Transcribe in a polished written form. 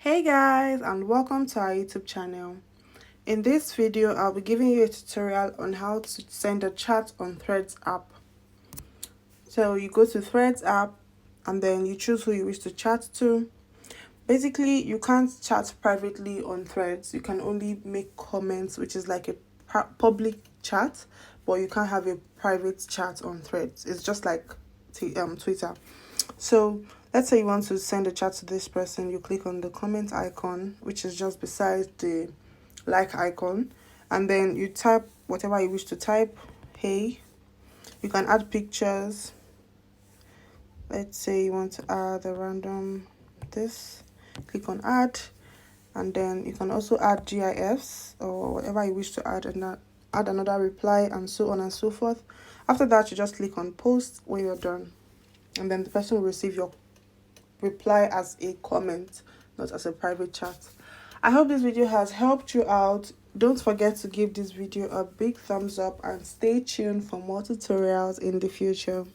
Hey guys, and welcome to our YouTube channel. In this video, I'll be giving you a tutorial on how to send a chat on Threads app. So you go to Threads app and then you choose who you wish to chat to. Basically, you can't chat privately on Threads. You can only make comments, which is like a public chat, but you can't have a private chat on Threads. It's just like Twitter. So let's say you want to send a chat to this person. You click on the comment icon, which is just beside the like icon, and then you type whatever you wish to type. Hey, you can add pictures. Let's say you want to add a random this. Click on add, and then you can also add GIFs or whatever you wish to add, and add another reply, and so on and so forth. After that, you just click on post when you're done, and then the person will receive your reply as a comment, not as a private chat. I hope this video has helped you out. Don't forget to give this video a big thumbs up and stay tuned for more tutorials in the future.